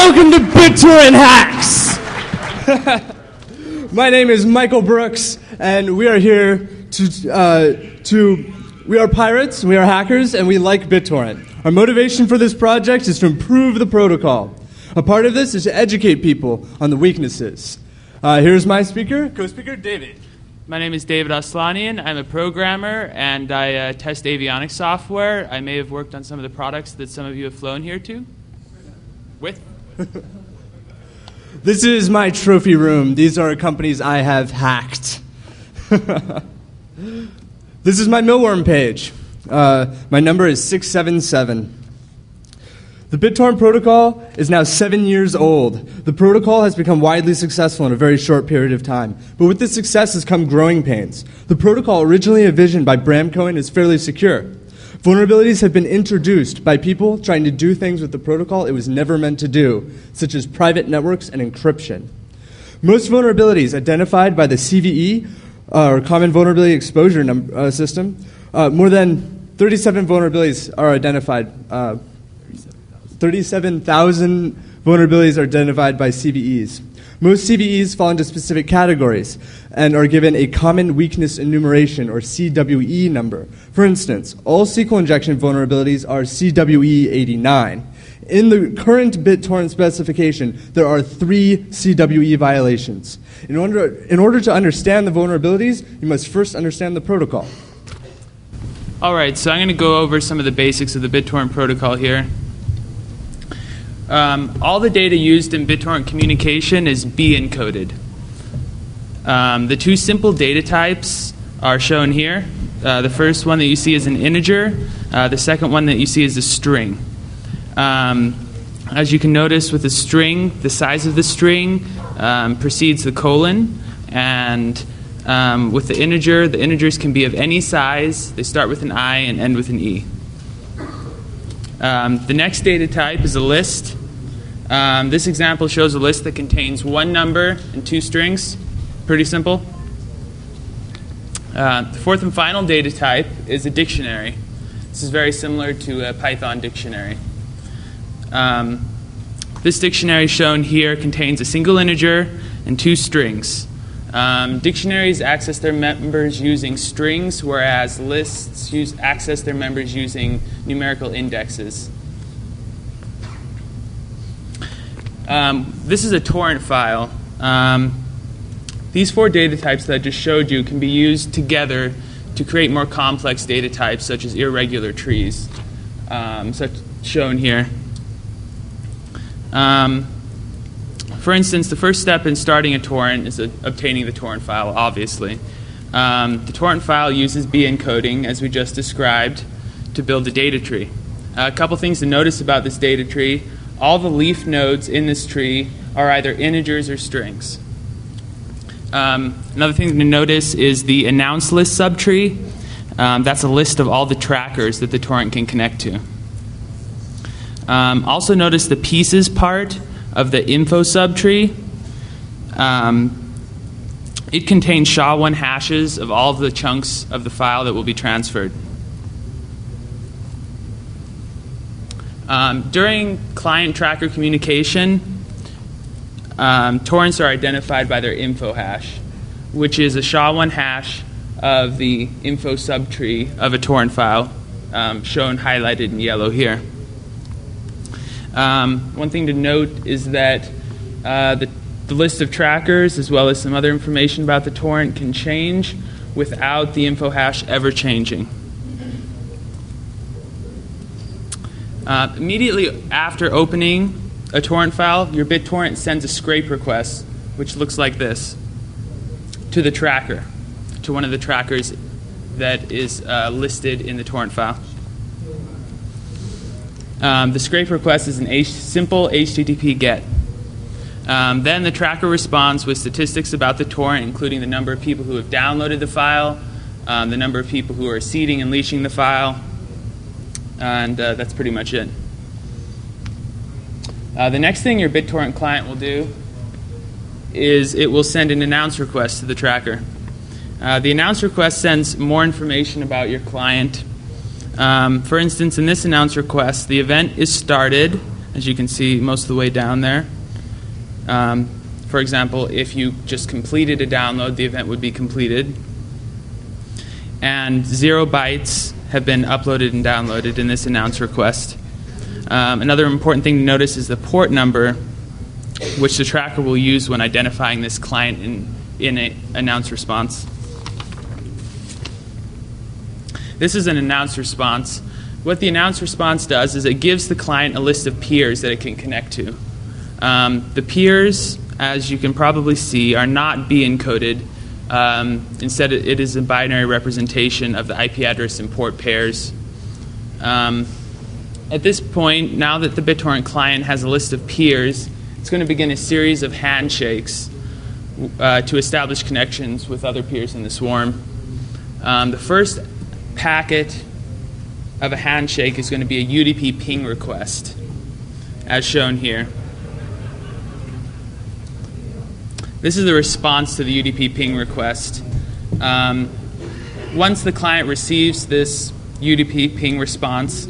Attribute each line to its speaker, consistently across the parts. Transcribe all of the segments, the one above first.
Speaker 1: Welcome to BitTorrent Hacks! My name is Michael Brooks, and we are here we are pirates, we are hackers, and we like BitTorrent. Our motivation for this project is to improve the protocol. A part of this is to educate people on the weaknesses. Here's my co-speaker, David.
Speaker 2: My name is David Aslanian. I'm a programmer, and I test avionics software. I may have worked on some of the products that some of you have flown here to.
Speaker 1: This is my trophy room. These are companies I have hacked. This is my Millworm page. My number is 677. The BitTorrent protocol is now 7 years old. The protocol has become widely successful in a very short period of time. But with this success has come growing pains. The protocol, originally envisioned by Bram Cohen, is fairly secure. Vulnerabilities have been introduced by people trying to do things with the protocol it was never meant to do, such as private networks and encryption. Most vulnerabilities identified by the CVE, or Common Vulnerability Exposure System, more than 37 vulnerabilities are identified. 37,000 vulnerabilities are identified by CVEs. Most CVEs fall into specific categories and are given a common weakness enumeration, or CWE number. For instance, all SQL injection vulnerabilities are CWE 89. In the current BitTorrent specification, there are 3 CWE violations. In order to understand the vulnerabilities, you must first understand the protocol.
Speaker 2: All right, so I'm going to go over some of the basics of the BitTorrent protocol here. All the data used in BitTorrent communication is B encoded. The 2 simple data types are shown here. The first one that you see is an integer. The second one that you see is a string. As you can notice with a string, the size of the string precedes the colon, and with the integers can be of any size. They start with an I and end with an E. The next data type is a list. This example shows a list that contains 1 number and 2 strings. Pretty simple. The fourth and final data type is a dictionary. This is very similar to a Python dictionary. This dictionary shown here contains a single integer and 2 strings. Dictionaries access their members using strings, whereas lists access their members using numerical indexes. This is a torrent file. These 4 data types that I just showed you can be used together to create more complex data types, such as irregular trees, such shown here. For instance, the first step in starting a torrent is obtaining the torrent file, obviously. The torrent file uses B encoding, as we just described, to build a data tree. A couple things to notice about this data tree. All the leaf nodes in this tree are either integers or strings. Another thing to notice is the announce list subtree. That's a list of all the trackers that the torrent can connect to. Also notice the pieces part of the info subtree. It contains SHA-1 hashes of all of the chunks of the file that will be transferred. During client tracker communication, torrents are identified by their info hash, which is a SHA-1 hash of the info subtree of a torrent file, shown highlighted in yellow here. One thing to note is that the list of trackers, as well as some other information about the torrent, can change without the info hash ever changing. Immediately after opening a torrent file, your BitTorrent sends a scrape request, which looks like this, to the tracker, to one of the trackers that is listed in the torrent file. The scrape request is a simple HTTP GET. Then the tracker responds with statistics about the torrent, including the number of people who have downloaded the file, the number of people who are seeding and leashing the file, and that's pretty much it. The next thing your BitTorrent client will do is it will send an announce request to the tracker. The announce request sends more information about your client. For instance, in this announce request, the event is started as you can see most of the way down there. For example, if you just completed a download, the event would be completed. And 0 bytes have been uploaded and downloaded in this announce request. Another important thing to notice is the port number, which the tracker will use when identifying this client in an announce response. This is an announce response. What the announce response does is it gives the client a list of peers that it can connect to. The peers, as you can probably see, are not B encoded. Instead, it is a binary representation of the IP address and port pairs. At this point, now that the BitTorrent client has a list of peers, it's going to begin a series of handshakes to establish connections with other peers in the swarm. The first packet of a handshake is going to be a UDP ping request, as shown here. This is the response to the UDP ping request. Once the client receives this UDP ping response,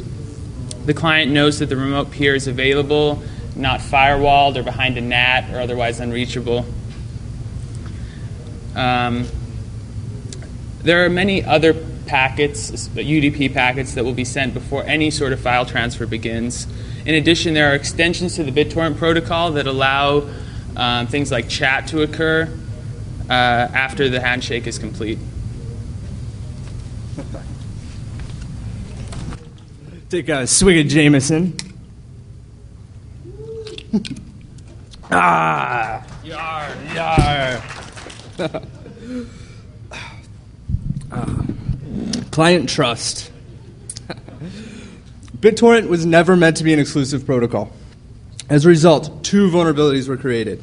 Speaker 2: the client knows that the remote peer is available, not firewalled or behind a NAT or otherwise unreachable. There are many other packets, UDP packets, that will be sent before any sort of file transfer begins. In addition, there are extensions to the BitTorrent protocol that allow things like chat to occur after the handshake is complete.
Speaker 1: Take a swig of Jameson.
Speaker 2: Yar.
Speaker 1: Client trust. BitTorrent was never meant to be an exclusive protocol. As a result, 2 vulnerabilities were created.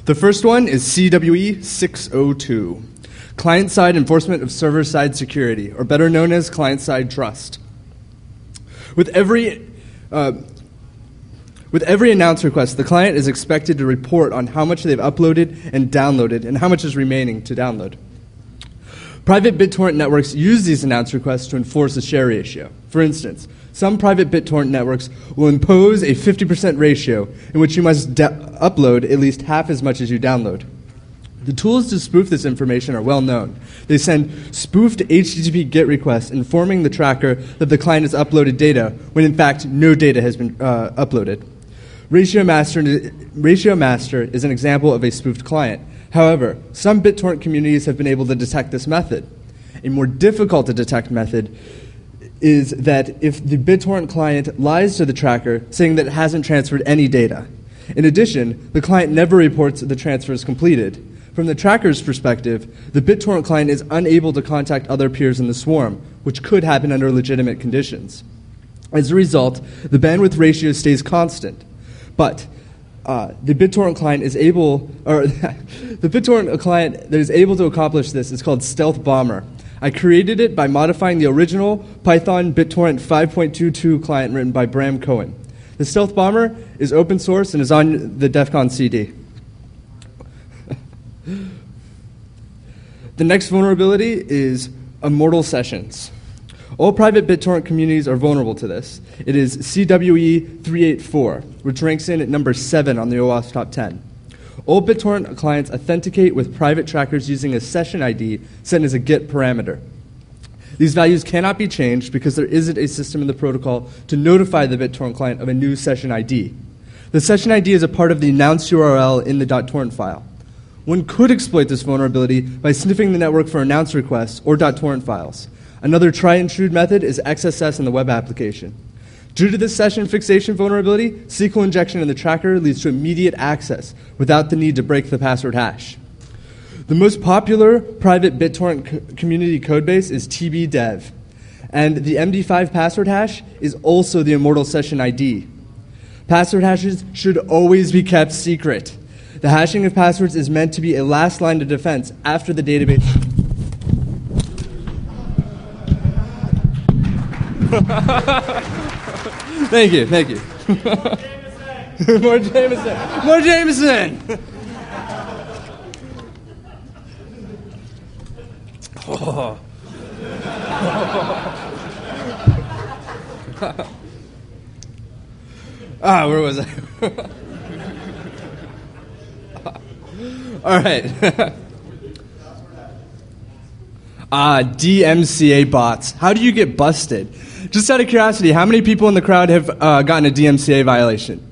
Speaker 1: The first one is CWE 602, client-side enforcement of server-side security, or better known as client-side trust. With every announce request, the client is expected to report on how much they've uploaded and downloaded and how much is remaining to download. Private BitTorrent networks use these announce requests to enforce a share ratio. For instance, some private BitTorrent networks will impose a 50% ratio in which you must upload at least half as much as you download. The tools to spoof this information are well known. They send spoofed HTTP GET requests informing the tracker that the client has uploaded data when in fact no data has been uploaded. Ratio Master is an example of a spoofed client. However, some BitTorrent communities have been able to detect this method. A more difficult to detect method is that if the BitTorrent client lies to the tracker saying that it hasn't transferred any data. In addition, the client never reports the transfer is completed. From the tracker's perspective, the BitTorrent client is unable to contact other peers in the swarm, which could happen under legitimate conditions. As a result, the bandwidth ratio stays constant. But the BitTorrent client is able, or the BitTorrent client that is able to accomplish this is called Stealth Bomber. I created it by modifying the original Python BitTorrent 5.22 client written by Bram Cohen. The Stealth Bomber is open source and is on the DEFCON CD. The next vulnerability is immortal sessions. All private BitTorrent communities are vulnerable to this. It is CWE 384, which ranks in at number 7 on the OWASP top 10. All BitTorrent clients authenticate with private trackers using a session ID set as a GET parameter. These values cannot be changed because there isn't a system in the protocol to notify the BitTorrent client of a new session ID. The session ID is a part of the announced URL in the .torrent file. One could exploit this vulnerability by sniffing the network for announce requests or .torrent files. Another try-and-intrude method is XSS in the web application. Due to this session fixation vulnerability, SQL injection in the tracker leads to immediate access without the need to break the password hash. The most popular private BitTorrent community codebase is tbdev, and the MD5 password hash is also the immortal session ID. Password hashes should always be kept secret. The hashing of passwords is meant to be a last line of defense after the database. Thank you, thank you. More Jameson. More Jameson. Oh. Where was I? All right. DMCA bots. How do you get busted? Just out of curiosity, how many people in the crowd have gotten a DMCA violation?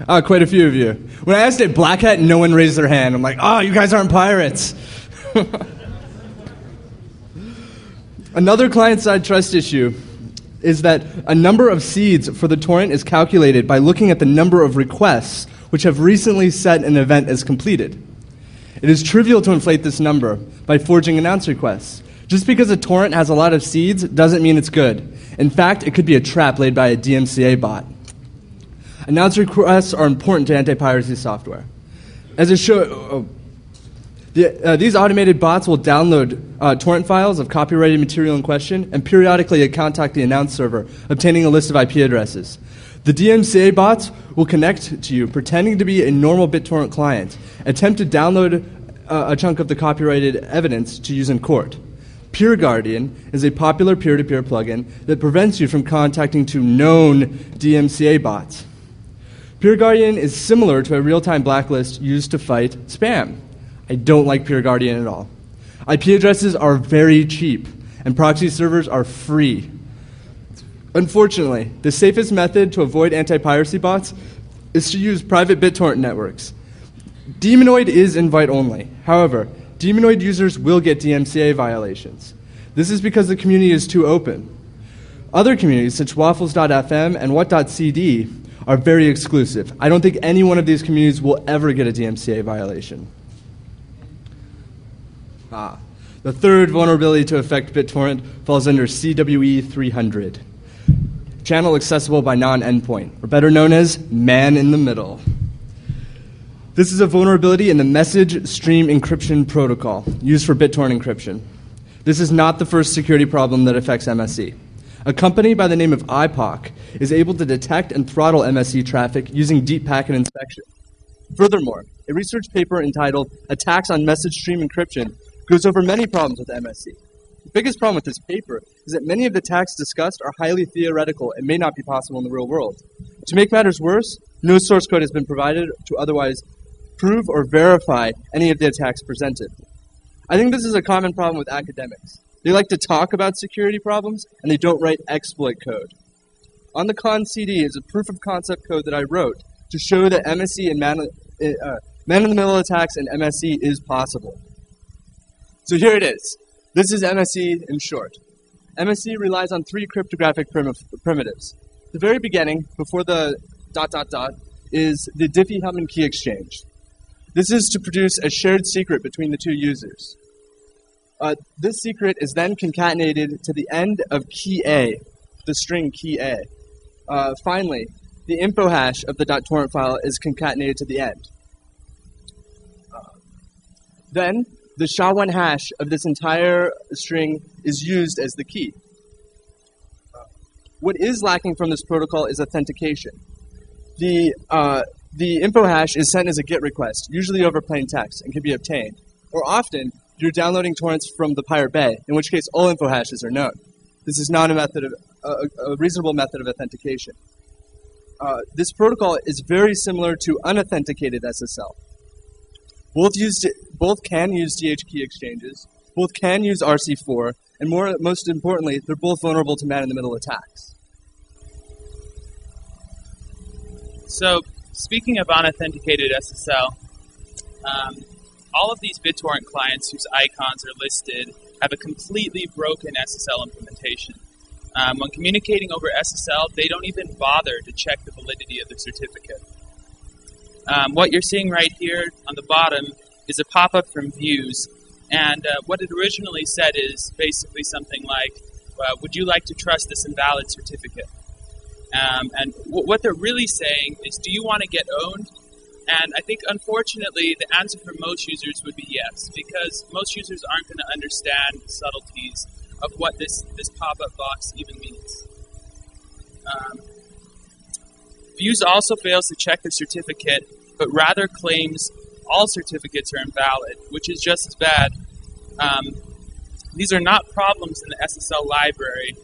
Speaker 1: Quite a few of you. When I asked at Black Hat, no one raised their hand. I'm like, you guys aren't pirates. Another client-side trust issue is that a number of seeds for the torrent is calculated by looking at the number of requests which have recently set an event as completed. It is trivial to inflate this number by forging announce requests. Just because a torrent has a lot of seeds doesn't mean it's good. In fact, it could be a trap laid by a DMCA bot. Announce requests are important to anti-piracy software. As it shows, these automated bots will download torrent files of copyrighted material in question and periodically contact the announce server, obtaining a list of IP addresses. The DMCA bots will connect to you, pretending to be a normal BitTorrent client, attempt to download a chunk of the copyrighted evidence to use in court. Peer Guardian is a popular peer-to-peer plugin that prevents you from contacting to known DMCA bots. Peer Guardian is similar to a real-time blacklist used to fight spam. I don't like Peer Guardian at all. IP addresses are very cheap, and proxy servers are free. Unfortunately, the safest method to avoid anti-piracy bots is to use private BitTorrent networks. Demonoid is invite-only. However, Demonoid users will get DMCA violations. This is because the community is too open. Other communities, such Waffles.fm and What.cd, are very exclusive. I don't think any one of these communities will ever get a DMCA violation. The third vulnerability to affect BitTorrent falls under CWE 300. Channel accessible by non-endpoint, or better known as man-in-the-middle. This is a vulnerability in the message stream encryption protocol used for BitTorrent encryption. This is not the first security problem that affects MSE. A company by the name of IPOC is able to detect and throttle MSE traffic using deep packet inspection. Furthermore, a research paper entitled Attacks on Message Stream Encryption goes over many problems with MSE. The biggest problem with this paper is that many of the attacks discussed are highly theoretical and may not be possible in the real world. To make matters worse, no source code has been provided to otherwise prove or verify any of the attacks presented. I think this is a common problem with academics. They like to talk about security problems, and they don't write exploit code. On the con CD is a proof of concept code that I wrote to show that MSE and man-in-the-middle attacks and MSE is possible. So here it is. This is MSE in short. MSE relies on three cryptographic primitives. The very beginning, before the ... is the Diffie-Hellman key exchange. This is to produce a shared secret between the two users. This secret is then concatenated to the end of key A, the string key A. Finally, the info hash of the .torrent file is concatenated to the end. Then, the SHA-1 hash of this entire string is used as the key. What is lacking from this protocol is authentication. The info hash is sent as a GET request, usually over plain text, and can be obtained. Or often, you're downloading torrents from the Pirate Bay, in which case all info hashes are known. This is not a reasonable method of authentication. This protocol is very similar to unauthenticated SSL. Both can use DH key exchanges, both can use RC4, and most importantly, they're both vulnerable to man-in-the-middle attacks.
Speaker 2: So, speaking of unauthenticated SSL, all of these BitTorrent clients whose icons are listed have a completely broken SSL implementation. When communicating over SSL, they don't even bother to check the validity of the certificate. What you're seeing right here on the bottom is a pop-up from Views, and what it originally said is basically something like, would you like to trust this invalid certificate? And what they're really saying is, do you want to get owned? And I think, unfortunately, the answer for most users would be yes, because most users aren't going to understand the subtleties of what this pop-up box even means. Views also fails to check the certificate, but rather claims all certificates are invalid, which is just as bad. These are not problems in the SSL library.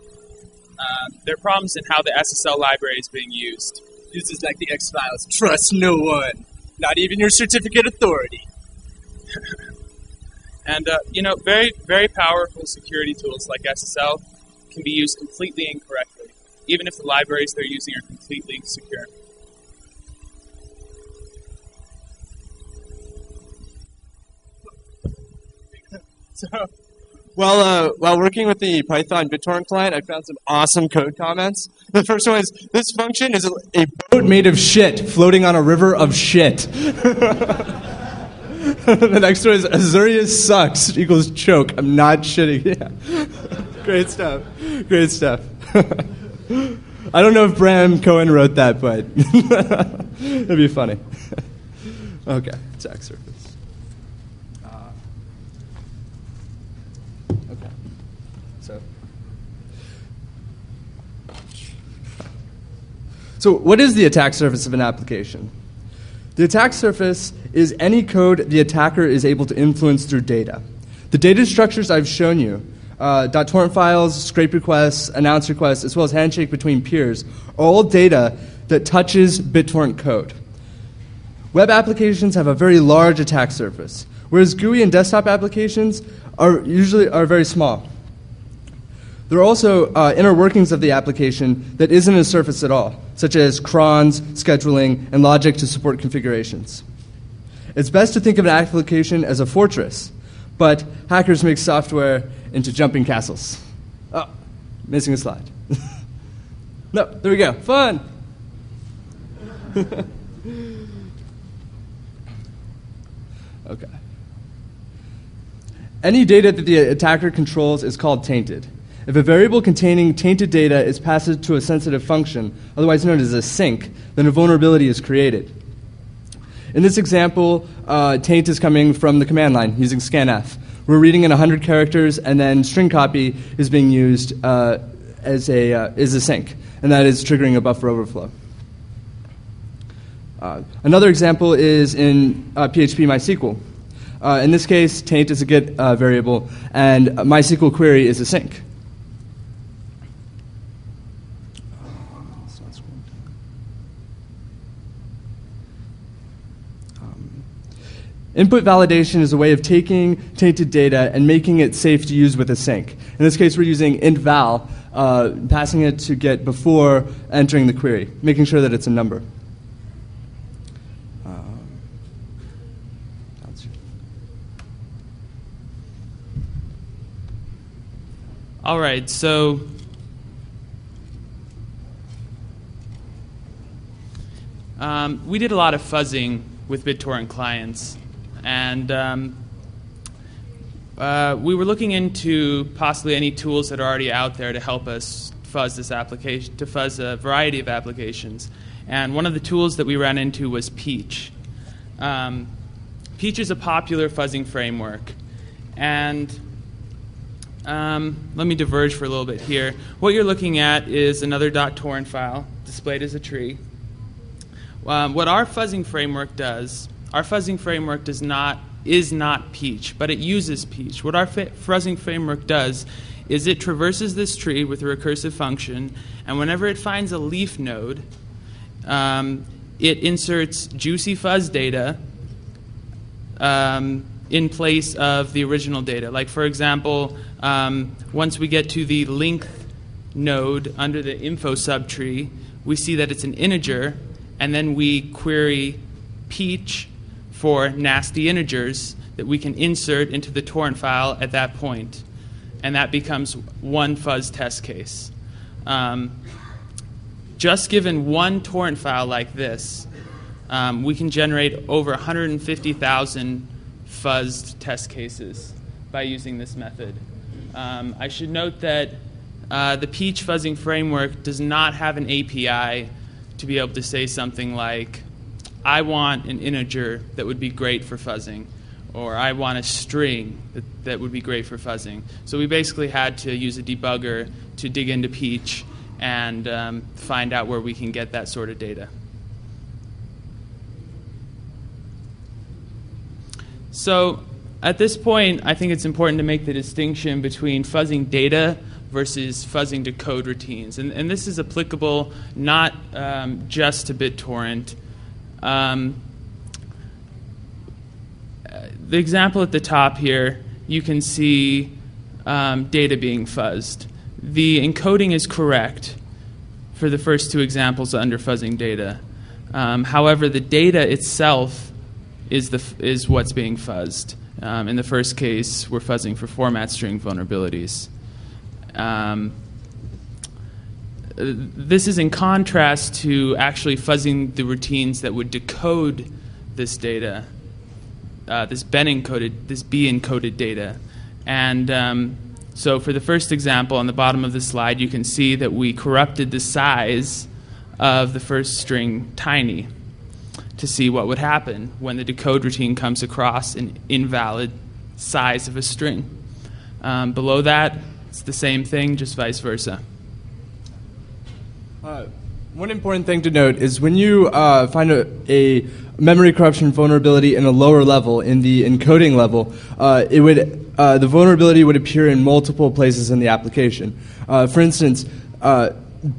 Speaker 2: They're problems in how the SSL library is being used.
Speaker 1: Users like the X-Files trust no one, not even your certificate authority.
Speaker 2: And, very, very powerful security tools like SSL can be used completely incorrectly, even if the libraries they're using are completely secure.
Speaker 3: So, while working with the Python BitTorrent client, I found some awesome code comments. The first one is, this function is a
Speaker 1: Boat made of shit, floating on a river of shit. The next one is, Azurius sucks equals choke. I'm not shitting. Yeah. Great stuff. Great stuff. I don't know if Bram Cohen wrote that, but it'd be funny. Okay, attack surface. Okay. So what is the attack surface of an application? The attack surface is any code the attacker is able to influence through data. The data structures I've shown you, .torrent files, scrape requests, announce requests, as well as handshake between peers, are all data that touches BitTorrent code. Web applications have a very large attack surface, whereas GUI and desktop applications are very small. There are also inner workings of the application that isn't a surface at all, such as crons, scheduling, and logic to support configurations. It's best to think of an application as a fortress, but hackers make software into jumping castles. Oh, missing a slide. No, there we go. Fun! Okay. Any data that the attacker controls is called tainted. If a variable containing tainted data is passed to a sensitive function, otherwise known as a sink, then a vulnerability is created. In this example, taint is coming from the command line using scanf. We're reading in 100 characters, and then string copy is being used as a sink, and that is triggering a buffer overflow. Another example is in PHP MySQL. In this case, taint is a get variable, and MySQL query is a sink. Input validation is a way of taking tainted data and making it safe to use with a sink. In this case, we're using int val, passing it to get before entering the query, making sure that it's a number.
Speaker 2: All right, so we did a lot of fuzzing with BitTorrent clients. And we were looking into possibly any tools that are already out there to help us fuzz this application, to fuzz a variety of applications. And one of the tools that we ran into was Peach. Peach is a popular fuzzing framework. And let me diverge for a little bit here. What you're looking at is another .torrent file displayed as a tree. What our fuzzing framework does, our fuzzing framework is not Peach, but it uses Peach. What our fuzzing framework does is it traverses this tree with a recursive function, and whenever it finds a leaf node, it inserts juicy fuzz data in place of the original data. Like, for example, once we get to the length node under the info subtree, we see that it's an integer, and then we query Peach for nasty integers that we can insert into the torrent file at that point. And that becomes one fuzz test case. Just given one torrent file like this, we can generate over 150,000 fuzzed test cases by using this method. I should note that the Peach fuzzing framework does not have an API to be able to say something like, I want an integer that would be great for fuzzing, or I want a string that would be great for fuzzing. So we basically had to use a debugger to dig into Peach and find out where we can get that sort of data. So at this point, I think it's important to make the distinction between fuzzing data versus fuzzing to code routines. And this is applicable not just to BitTorrent. The example at the top here, you can see data being fuzzed. The encoding is correct for the first two examples of underfuzzing data. However, the data itself is what's being fuzzed. In the first case, we're fuzzing for format string vulnerabilities. This is in contrast to actually fuzzing the routines that would decode this data, this B encoded data. And so for the first example on the bottom of the slide, you can see that we corrupted the size of the first string tiny to see what would happen when the decode routine comes across an invalid size of a string. Below that, it's the same thing, just vice versa.
Speaker 1: One important thing to note is when you find a memory corruption vulnerability in a lower level, in the encoding level, the vulnerability would appear in multiple places in the application. For instance,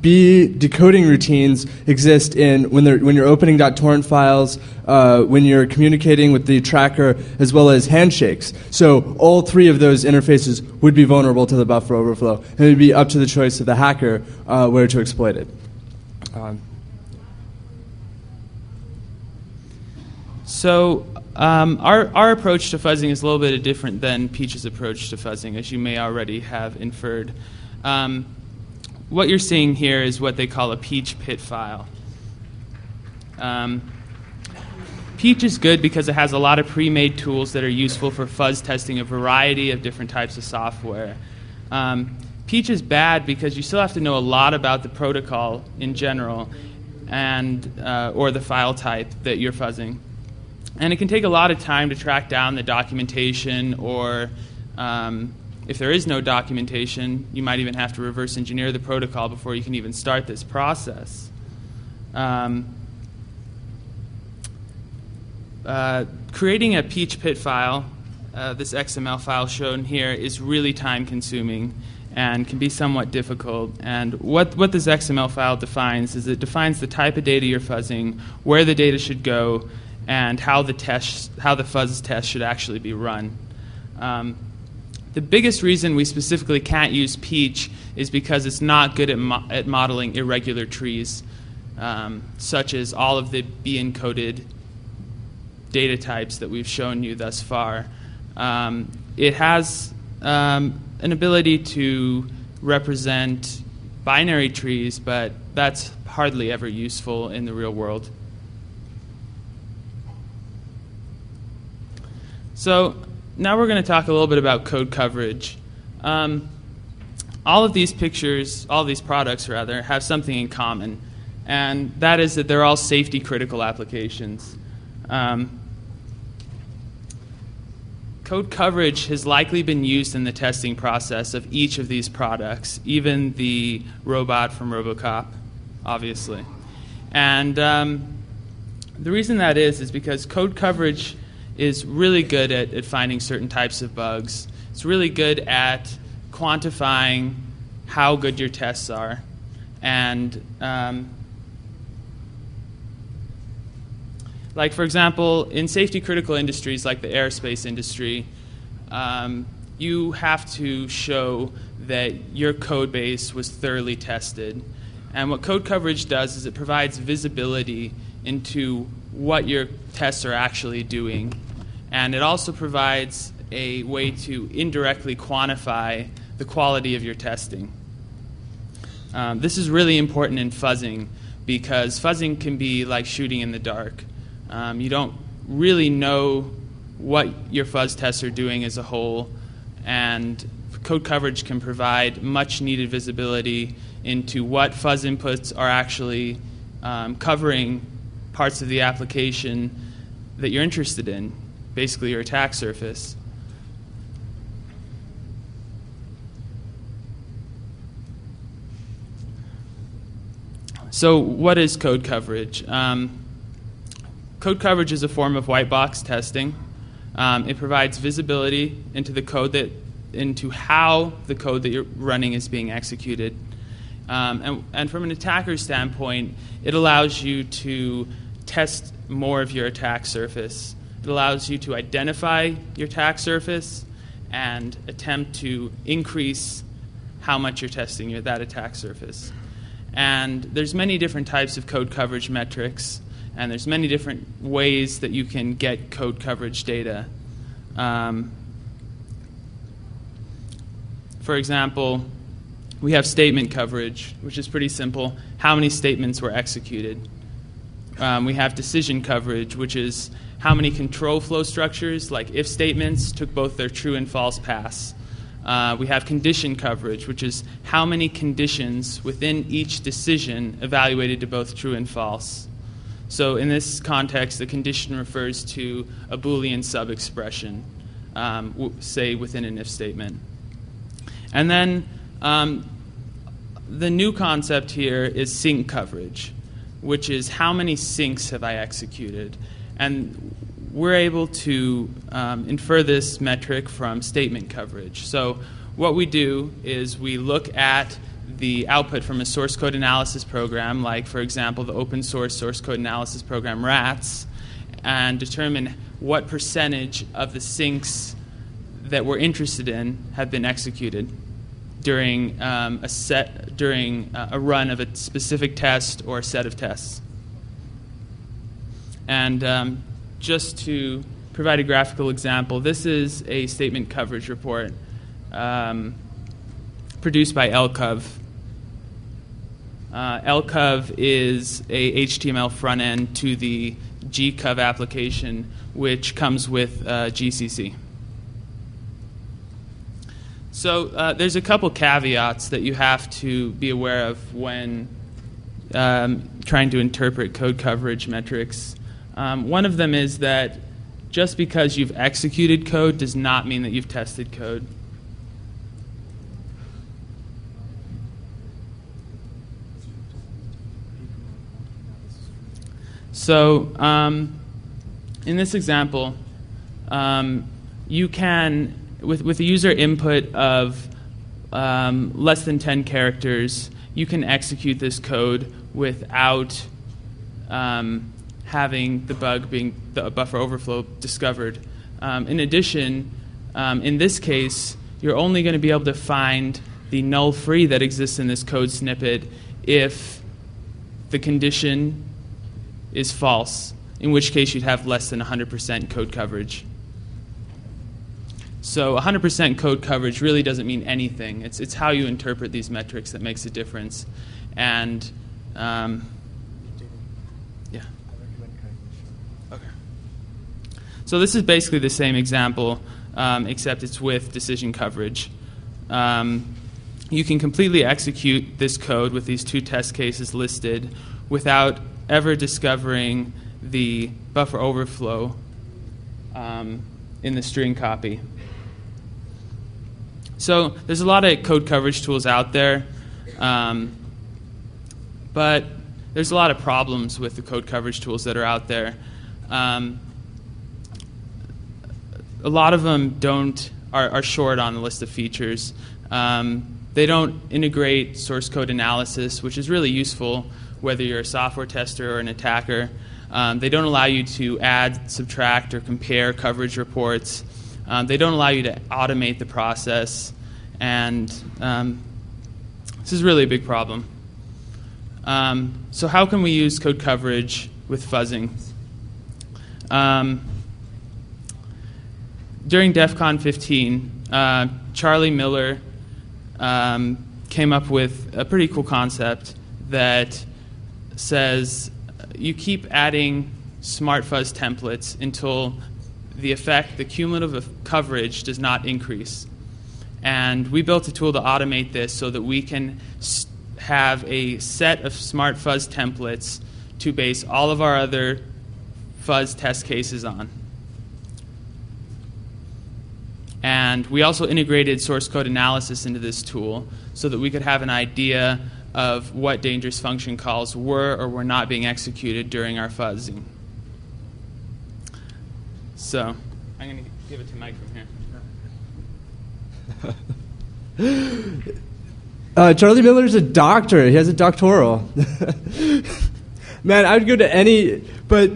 Speaker 1: B decoding routines exist when you're opening .torrent files, when you're communicating with the tracker, as well as handshakes. So all three of those interfaces would be vulnerable to the buffer overflow, and it would be up to the choice of the hacker where to exploit it.
Speaker 2: So our approach to fuzzing is a little bit different than Peach's approach to fuzzing, as you may already have inferred. What you're seeing here is what they call a Peach pit file. Peach is good because it has a lot of pre-made tools that are useful for fuzz testing a variety of different types of software. Peach is bad because you still have to know a lot about the protocol in general and or the file type that you're fuzzing. And it can take a lot of time to track down the documentation, or if there is no documentation, you might even have to reverse engineer the protocol before you can even start this process. Creating a Peach pit file, this XML file shown here, is really time consuming and can be somewhat difficult. And what this XML file defines is it defines the type of data you're fuzzing, where the data should go, and how the fuzz test should actually be run. The biggest reason we specifically can't use Peach is because it's not good at modeling irregular trees, such as all of the B-encoded data types that we've shown you thus far. It has an ability to represent binary trees, but that's hardly ever useful in the real world. So now we're going to talk a little bit about code coverage. All of these products rather, have something in common, and that is that they're all safety critical applications. Code coverage has likely been used in the testing process of each of these products, even the robot from RoboCop, obviously. And the reason that is because code coverage is really good at finding certain types of bugs. It's really good at quantifying how good your tests are. And like, for example, in safety critical industries like the aerospace industry, you have to show that your code base was thoroughly tested. And what code coverage does is it provides visibility into what your tests are actually doing. And it also provides a way to indirectly quantify the quality of your testing. This is really important in fuzzing because fuzzing can be like shooting in the dark. You don't really know what your fuzz tests are doing as a whole, and code coverage can provide much needed visibility into what fuzz inputs are actually covering parts of the application that you're interested in, basically your attack surface. So what is code coverage? Code coverage is a form of white box testing. It provides visibility into the code that into how the code that you're running is being executed. And from an attacker's standpoint, it allows you to test more of your attack surface. It allows you to identify your attack surface and attempt to increase how much you're testing that attack surface. And there's many different types of code coverage metrics, and there's many different ways that you can get code coverage data. For example, we have statement coverage, which is pretty simple. How many statements were executed? We have decision coverage, which is how many control flow structures, like if statements, took both their true and false pass. We have condition coverage, which is how many conditions within each decision evaluated to both true and false. So in this context, the condition refers to a Boolean sub-expression, say within an if statement. And then the new concept here is sync coverage, which is how many syncs have I executed. And we're able to infer this metric from statement coverage. So what we do is we look at the output from a source code analysis program, like, for example, the open source code analysis program RATS, and determine what percentage of the syncs that we're interested in have been executed during a run of a specific test or a set of tests. And just to provide a graphical example, this is a statement coverage report produced by LCOV. LCOV is a HTML front end to the gcov application, which comes with GCC. So there's a couple caveats that you have to be aware of when trying to interpret code coverage metrics. One of them is that just because you've executed code does not mean that you've tested code. So in this example, you can, with a user input of less than 10 characters, you can execute this code without having the bug being the buffer overflow discovered. In addition, in this case, you're only going to be able to find the null free that exists in this code snippet if the condition is false, in which case you'd have less than 100% code coverage. So 100% code coverage really doesn't mean anything. It's how you interpret these metrics that makes a difference. And yeah. Okay. So this is basically the same example, except it's with decision coverage. You can completely execute this code with these two test cases listed without ever discovering the buffer overflow in the string copy. So there's a lot of code coverage tools out there, but there's a lot of problems with the code coverage tools that are out there. A lot of them are short on the list of features. They don't integrate source code analysis, which is really useful whether you're a software tester or an attacker. They don't allow you to add, subtract, or compare coverage reports. They don't allow you to automate the process, and this is really a big problem. So how can we use code coverage with fuzzing? During DEFCON 15, Charlie Miller came up with a pretty cool concept that says you keep adding smart fuzz templates until the cumulative coverage does not increase. And we built a tool to automate this so that we can have a set of smart fuzz templates to base all of our other fuzz test cases on. And we also integrated source code analysis into this tool so that we could have an idea of what dangerous function calls were or were not being executed during our fuzzing. So I'm going to give it to Mike from here.
Speaker 1: Charlie Miller's a doctor. He has a doctoral. Man, I would go to any, but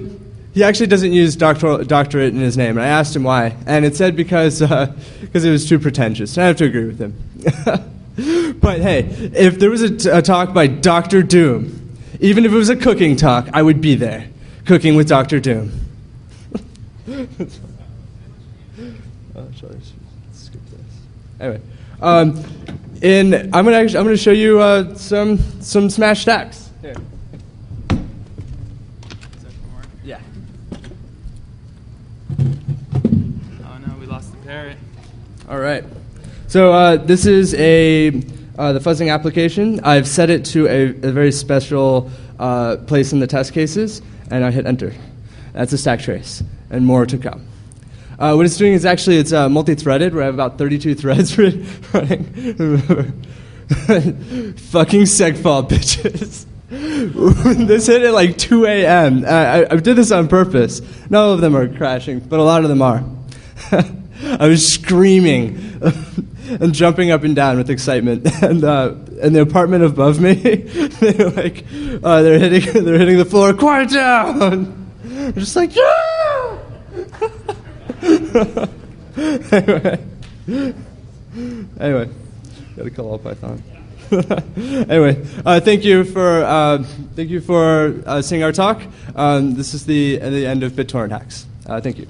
Speaker 1: he actually doesn't use doctorate in his name. And I asked him why, and it said because it was too pretentious. And I have to agree with him. But hey, if there was a talk by Dr. Doom, even if it was a cooking talk, I would be there, cooking with Dr. Doom. Sorry, skip this. Anyway, and I'm gonna show you some smash stacks. Here. Yeah.
Speaker 2: Oh no, we lost the parrot.
Speaker 1: All right. So this is the fuzzing application. I've set it to a very special place in the test cases, and I hit enter. That's a stack trace, and more to come. What it's doing is actually it's multi-threaded, where I have about 32 threads running. Fucking segfault, bitches. This hit at like 2 a.m. I did this on purpose. None of them are crashing, but a lot of them are. I was screaming and jumping up and down with excitement, and the apartment above me, they're hitting the floor. Quiet down! I'm just like, yeah! Anyway, gotta call all Python. Anyway, thank you for seeing our talk. This is the end of BitTorrent Hacks. Thank you.